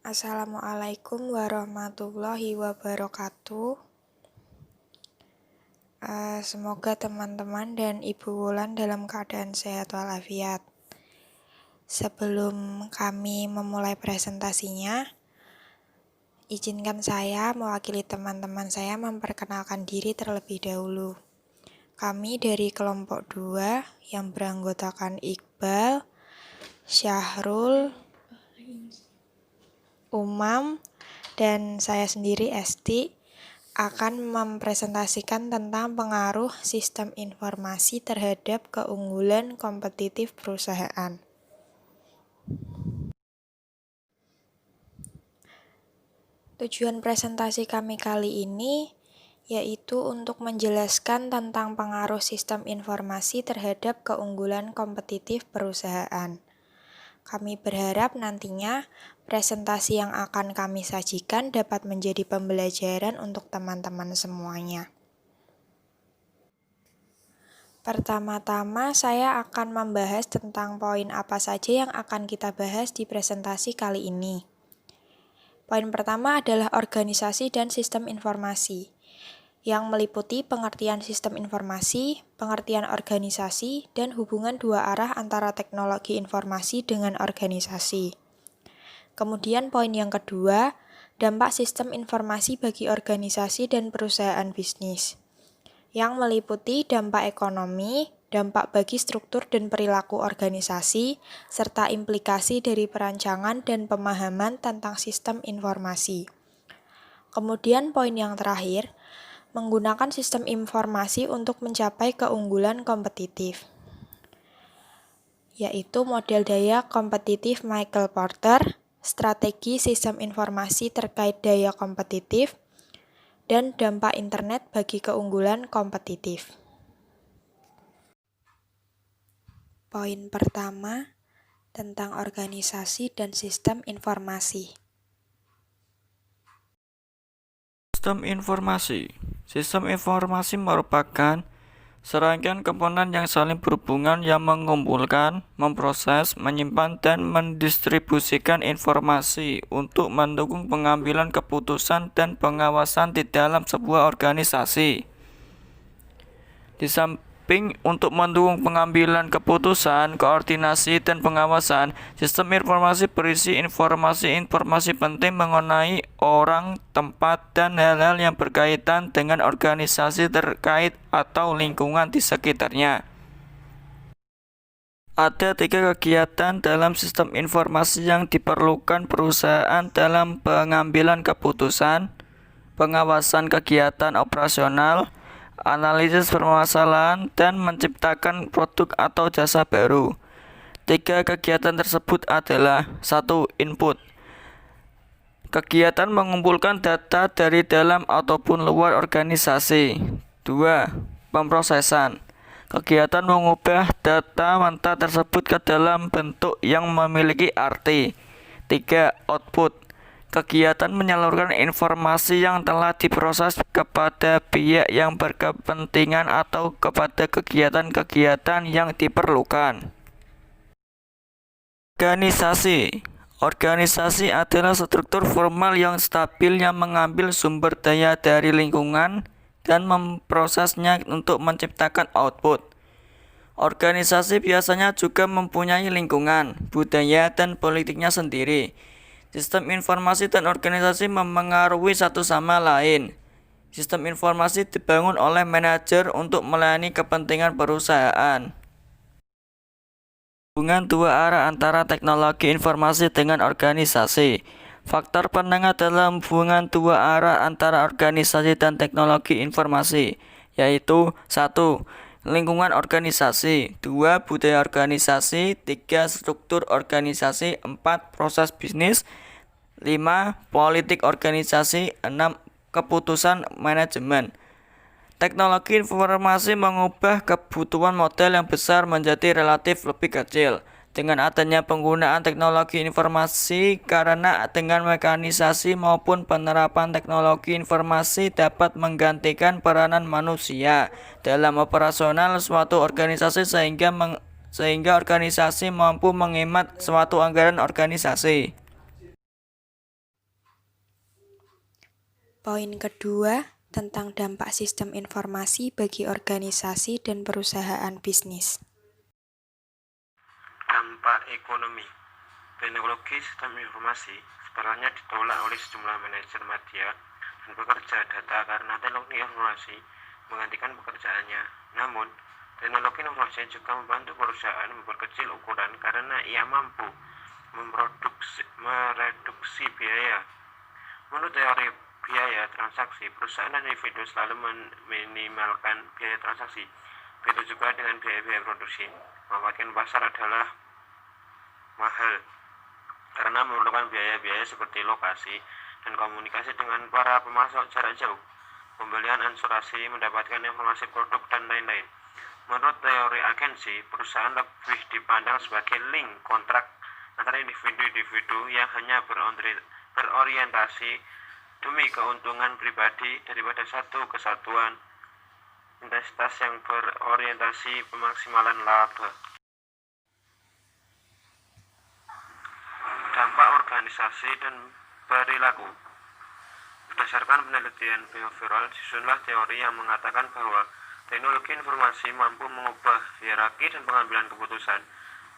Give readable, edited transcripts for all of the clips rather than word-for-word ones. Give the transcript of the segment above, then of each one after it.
Assalamualaikum warahmatullahi wabarakatuh. Semoga teman-teman dan Ibu Wulan dalam keadaan sehat walafiat. Sebelum kami memulai presentasinya, izinkan saya mewakili teman-teman saya memperkenalkan diri terlebih dahulu. Kami dari kelompok 2 yang beranggotakan Iqbal, Syahrul, Umam, dan saya sendiri Esti akan mempresentasikan tentang pengaruh sistem informasi terhadap keunggulan kompetitif perusahaan. Tujuan presentasi kami kali ini yaitu untuk menjelaskan tentang pengaruh sistem informasi terhadap keunggulan kompetitif perusahaan. Kami berharap nantinya presentasi yang akan kami sajikan dapat menjadi pembelajaran untuk teman-teman semuanya. Pertama-tama saya akan membahas tentang poin apa saja yang akan kita bahas di presentasi kali ini. Poin pertama adalah organisasi dan sistem informasi, yang meliputi pengertian sistem informasi, pengertian organisasi, dan hubungan dua arah antara teknologi informasi dengan organisasi. Kemudian poin yang kedua, dampak sistem informasi bagi organisasi dan perusahaan bisnis, yang meliputi dampak ekonomi, dampak bagi struktur dan perilaku organisasi, serta implikasi dari perancangan dan pemahaman tentang sistem informasi. Kemudian poin yang terakhir, menggunakan sistem informasi untuk mencapai keunggulan kompetitif, yaitu model daya kompetitif Michael Porter, strategi sistem informasi terkait daya kompetitif, dan dampak internet bagi keunggulan kompetitif. Poin pertama, tentang organisasi dan sistem informasi. Sistem informasi merupakan serangkaian komponen yang saling berhubungan yang mengumpulkan, memproses, menyimpan, dan mendistribusikan informasi untuk mendukung pengambilan keputusan dan pengawasan di dalam sebuah organisasi. Di samping untuk mendukung pengambilan keputusan, koordinasi, dan pengawasan, sistem informasi berisi informasi penting mengenai orang, tempat, dan hal-hal yang berkaitan dengan organisasi terkait atau lingkungan di sekitarnya. Ada 3 kegiatan dalam sistem informasi yang diperlukan perusahaan dalam pengambilan keputusan: pengawasan kegiatan operasional, analisis permasalahan, dan menciptakan produk atau jasa baru. 3 kegiatan tersebut adalah: 1. Input. Kegiatan mengumpulkan data dari dalam ataupun luar organisasi. 2. Pemrosesan. Kegiatan mengubah data mentah tersebut ke dalam bentuk yang memiliki arti. 3. Output. Kegiatan menyalurkan informasi yang telah diproses kepada pihak yang berkepentingan atau kepada kegiatan-kegiatan yang diperlukan. Organisasi adalah struktur formal yang stabil yang mengambil sumber daya dari lingkungan dan memprosesnya untuk menciptakan output. Organisasi biasanya juga mempunyai lingkungan, budaya, dan politiknya sendiri. Sistem informasi dan organisasi memengaruhi satu sama lain. Sistem informasi dibangun oleh manajer untuk melayani kepentingan perusahaan. Hubungan dua arah antara teknologi informasi dengan organisasi. Faktor penengah dalam hubungan dua arah antara organisasi dan teknologi informasi, yaitu 1. Lingkungan organisasi, 2. Budaya organisasi, 3. Struktur organisasi, 4. Proses bisnis, 5. Politik organisasi, 6. Keputusan manajemen. Teknologi informasi mengubah kebutuhan modal yang besar menjadi relatif lebih kecil. Dengan adanya penggunaan teknologi informasi, karena dengan mekanisasi maupun penerapan teknologi informasi dapat menggantikan peranan manusia dalam operasional suatu organisasi sehingga organisasi mampu menghemat suatu anggaran organisasi. Poin kedua, tentang dampak sistem informasi bagi organisasi dan perusahaan bisnis. Dampak ekonomi. Teknologi sistem informasi sebenarnya ditolak oleh sejumlah manajer media dan pekerja data karena teknologi informasi menggantikan pekerjaannya. Namun, teknologi informasi juga membantu perusahaan memperkecil ukuran karena ia mampu mereduksi biaya. Menurut teori biaya transaksi, perusahaan dan individu selalu meminimalkan biaya transaksi. Begitu juga dengan biaya-biaya produksi. Memanfaatkan pasar adalah mahal karena memerlukan biaya-biaya seperti lokasi dan komunikasi dengan para pemasok jarak jauh, pembelian asuransi, mendapatkan informasi produk, dan lain-lain. Menurut teori agensi, perusahaan lebih dipandang sebagai link kontrak antara individu-individu yang hanya berorientasi demi keuntungan pribadi daripada satu kesatuan entitas yang berorientasi pemaksimalan laba. Dampak organisasi dan perilaku. Berdasarkan penelitian behavioral, disusunlah teori yang mengatakan bahwa teknologi informasi mampu mengubah hierarki dan pengambilan keputusan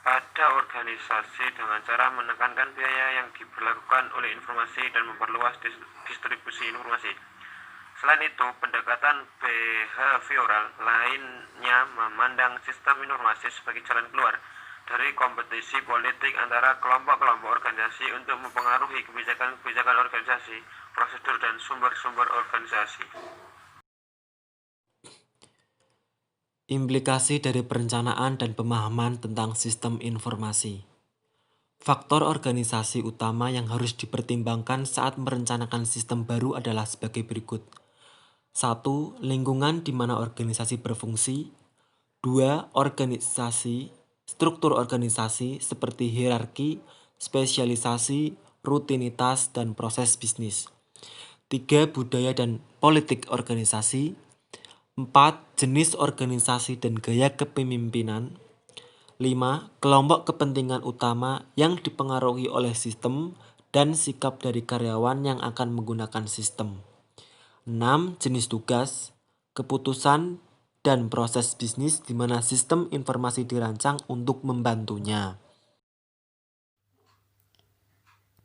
pada organisasi dengan cara menekankan biaya yang diberlakukan oleh informasi dan memperluas distribusi informasi. Selain itu, pendekatan behavioral lainnya memandang sistem informasi sebagai jalan keluar dari kompetisi politik antara kelompok-kelompok organisasi untuk mempengaruhi kebijakan-kebijakan organisasi, prosedur, dan sumber-sumber organisasi. Implikasi dari perencanaan dan pemahaman tentang sistem informasi. Faktor organisasi utama yang harus dipertimbangkan saat merencanakan sistem baru adalah sebagai berikut. 1. Lingkungan di mana organisasi berfungsi. 2. Struktur organisasi seperti hierarki, spesialisasi, rutinitas, dan proses bisnis. 3. Budaya dan politik organisasi. 4. Jenis organisasi dan gaya kepemimpinan. 5. Kelompok kepentingan utama yang dipengaruhi oleh sistem dan sikap dari karyawan yang akan menggunakan sistem. 6. Jenis tugas, keputusan, dan proses bisnis di mana sistem informasi dirancang untuk membantunya.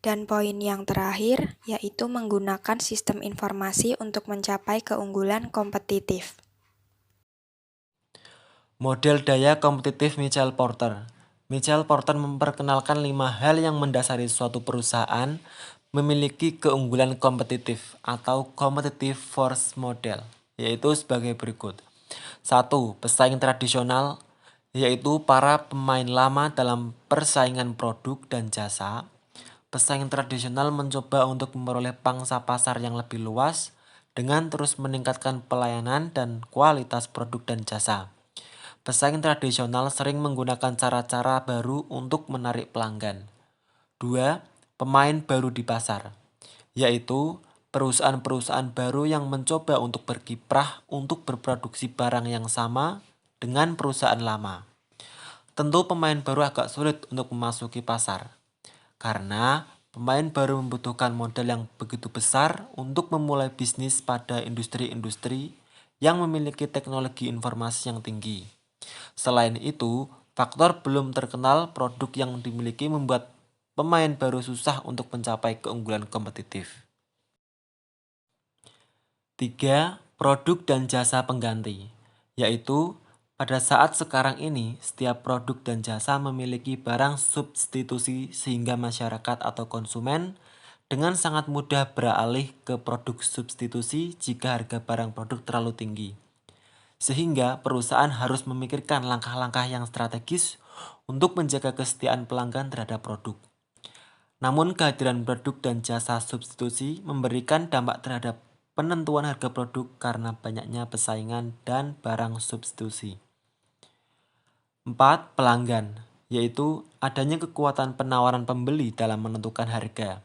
Dan poin yang terakhir, yaitu menggunakan sistem informasi untuk mencapai keunggulan kompetitif. Model daya kompetitif Michael Porter. Michael Porter memperkenalkan 5 hal yang mendasari suatu perusahaan memiliki keunggulan kompetitif atau competitive force model, yaitu sebagai berikut. 1. Pesaing tradisional, yaitu para pemain lama dalam persaingan produk dan jasa. Pesaing tradisional mencoba untuk memperoleh pangsa pasar yang lebih luas dengan terus meningkatkan pelayanan dan kualitas produk dan jasa. Pesaing tradisional sering menggunakan cara-cara baru untuk menarik pelanggan. 2. Pemain baru di pasar, yaitu perusahaan-perusahaan baru yang mencoba untuk berkiprah untuk berproduksi barang yang sama dengan perusahaan lama. Tentu pemain baru agak sulit untuk memasuki pasar, karena pemain baru membutuhkan modal yang begitu besar untuk memulai bisnis pada industri-industri yang memiliki teknologi informasi yang tinggi. Selain itu, faktor belum terkenal produk yang dimiliki membuat pemain baru susah untuk mencapai keunggulan kompetitif. 3. Produk dan jasa pengganti, yaitu pada saat sekarang ini, setiap produk dan jasa memiliki barang substitusi sehingga masyarakat atau konsumen dengan sangat mudah beralih ke produk substitusi jika harga barang produk terlalu tinggi. Sehingga perusahaan harus memikirkan langkah-langkah yang strategis untuk menjaga kesetiaan pelanggan terhadap produk. Namun kehadiran produk dan jasa substitusi memberikan dampak terhadap penentuan harga produk karena banyaknya persaingan dan barang substitusi. 4. Pelanggan, yaitu adanya kekuatan penawaran pembeli dalam menentukan harga.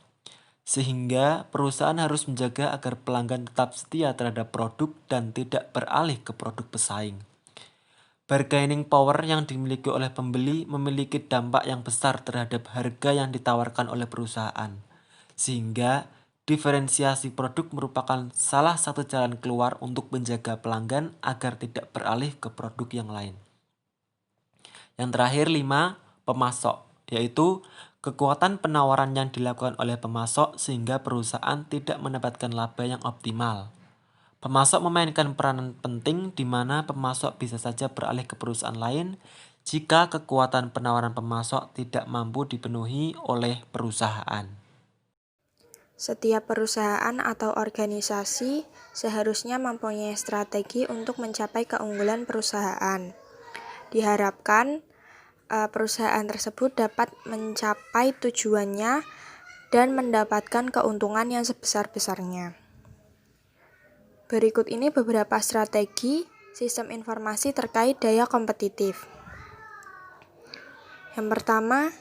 Sehingga perusahaan harus menjaga agar pelanggan tetap setia terhadap produk dan tidak beralih ke produk pesaing. Bargaining power yang dimiliki oleh pembeli memiliki dampak yang besar terhadap harga yang ditawarkan oleh perusahaan, sehingga Diferensiasi produk merupakan salah satu jalan keluar untuk menjaga pelanggan agar tidak beralih ke produk yang lain. Yang terakhir 5, pemasok, yaitu kekuatan penawaran yang dilakukan oleh pemasok sehingga perusahaan tidak mendapatkan laba yang optimal. Pemasok memainkan peranan penting di mana pemasok bisa saja beralih ke perusahaan lain jika kekuatan penawaran pemasok tidak mampu dipenuhi oleh perusahaan. Setiap perusahaan atau organisasi seharusnya mempunyai strategi untuk mencapai keunggulan perusahaan. Diharapkan perusahaan tersebut dapat mencapai tujuannya dan mendapatkan keuntungan yang sebesar-besarnya. Berikut ini beberapa strategi sistem informasi terkait daya kompetitif. Yang pertama,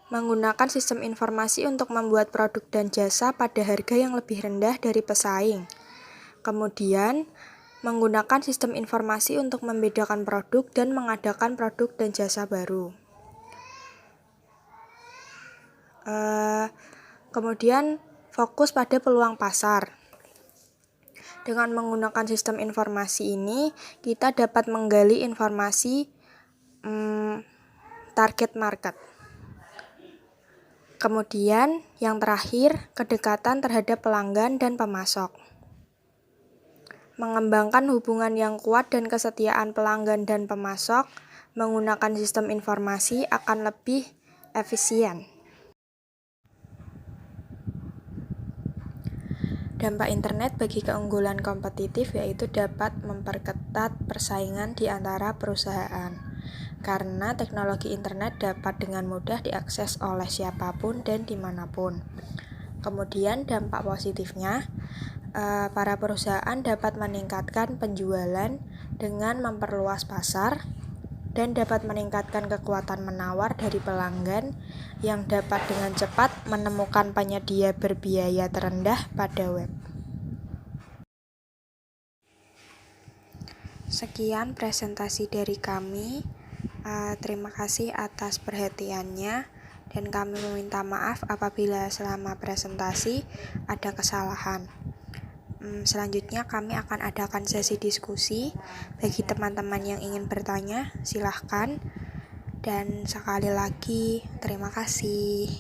menggunakan sistem informasi untuk membuat produk dan jasa pada harga yang lebih rendah dari pesaing. Kemudian, menggunakan sistem informasi untuk membedakan produk dan mengadakan produk dan jasa baru. Kemudian, fokus pada peluang pasar. Dengan menggunakan sistem informasi ini, kita dapat menggali informasi target market. Kemudian, yang terakhir, kedekatan terhadap pelanggan dan pemasok. Mengembangkan hubungan yang kuat dan kesetiaan pelanggan dan pemasok menggunakan sistem informasi akan lebih efisien. Dampak internet bagi keunggulan kompetitif yaitu dapat memperketat persaingan di antara perusahaan. Karena teknologi internet dapat dengan mudah diakses oleh siapapun dan dimanapun. Kemudian dampak positifnya, para perusahaan dapat meningkatkan penjualan dengan memperluas pasar dan dapat meningkatkan kekuatan menawar dari pelanggan yang dapat dengan cepat menemukan penyedia berbiaya terendah pada web. Sekian presentasi dari kami. Terima kasih atas perhatiannya dan kami meminta maaf apabila selama presentasi ada kesalahan. Selanjutnya kami akan adakan sesi diskusi. Bagi teman-teman yang ingin bertanya, silahkan. Dan sekali lagi, terima kasih.